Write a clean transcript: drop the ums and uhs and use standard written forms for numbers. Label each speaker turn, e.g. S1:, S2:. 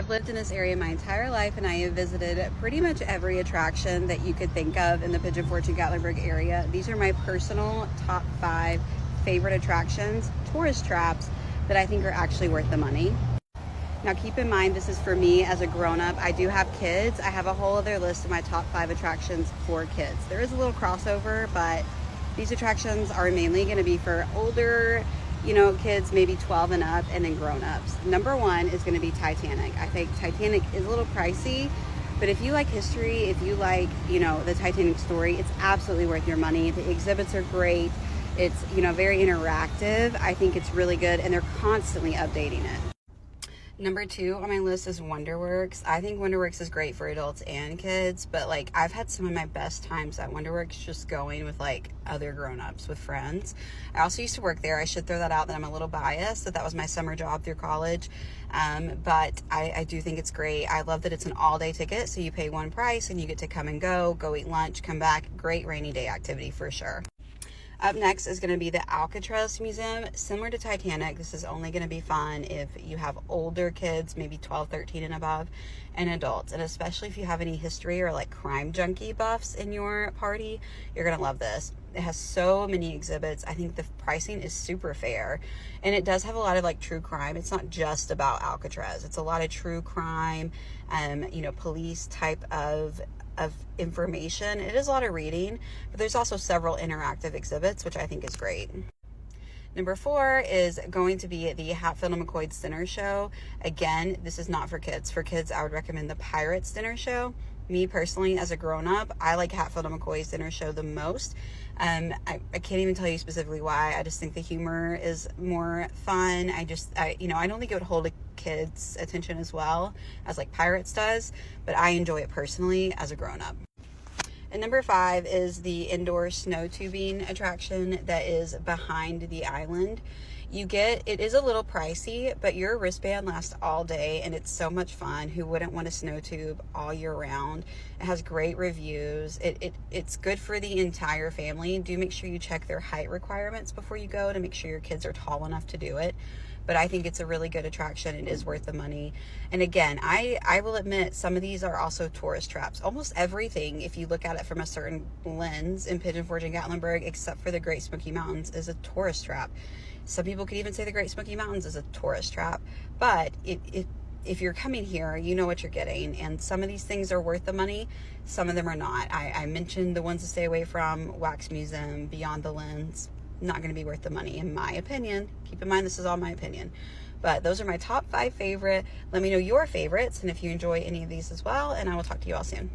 S1: I've lived in this area my entire life, and I have visited pretty much every attraction that you could think of in the Pigeon Forge and Gatlinburg area. These are my personal top 5 favorite attractions, tourist traps, that I think are actually worth the money. Now keep in mind, this is for me as a grown-up. I do have kids. I have a whole other list of my top 5 attractions for kids. There is a little crossover, but these attractions are mainly going to be for older, kids maybe 12 and up, and then grown-ups. Number 1 is going to be Titanic. I think Titanic is a little pricey, but if you like history, if you like, the Titanic story, it's absolutely worth your money. The exhibits are great. It's, very interactive. I think it's really good, and they're constantly updating it. Number 2 on my list is WonderWorks. I think WonderWorks is great for adults and kids, but I've had some of my best times at WonderWorks just going with other grown-ups, with friends. I also used to work there. I should throw that out that I'm a little biased, that was my summer job through college. But I do think it's great. I love that it's an all-day ticket, so you pay one price and you get to come and go eat lunch, come back. Great rainy day activity for sure. Up next is going to be the Alcatraz Museum. Similar to Titanic, this is only going to be fun if you have older kids, maybe 12, 13 and above, and adults. And especially if you have any history or crime junkie buffs in your party, you're going to love this. It has so many exhibits. I think the pricing is super fair. And it does have a lot of true crime. It's not just about Alcatraz. It's a lot of true crime, police type of information. It is a lot of reading, but there's also several interactive exhibits, which I think is great. Number 4 is going to be the Hatfield and McCoy's Dinner Show. Again, this is not for kids. For kids, I would recommend the Pirates Dinner Show. Me personally, as a grown-up, I like Hatfield and McCoy's Dinner Show the most. I can't even tell you specifically why. I just think the humor is more fun. I don't think it would hold a kid's attention as well as Pirates does, but I enjoy it personally as a grown-up. And number 5 is the indoor snow tubing attraction that is behind the island. It is a little pricey, but your wristband lasts all day and it's so much fun. Who wouldn't want a snow tube all year round? It has great reviews. It's good for the entire family. Do make sure you check their height requirements before you go to make sure your kids are tall enough to do it. But I think it's a really good attraction. It is worth the money. And again, I will admit, some of these are also tourist traps. Almost everything, if you look at it from a certain lens in Pigeon Forge and Gatlinburg, except for the Great Smoky Mountains, is a tourist trap. Some people could even say the Great Smoky Mountains is a tourist trap. But if you're coming here, you know what you're getting. And some of these things are worth the money. Some of them are not. I mentioned the ones to stay away from: Wax Museum, Beyond the Lens. Not going to be worth the money, in my opinion. Keep in mind, this is all my opinion. But those are my top 5 favorite. Let me know your favorites and if you enjoy any of these as well, and I will talk to you all soon.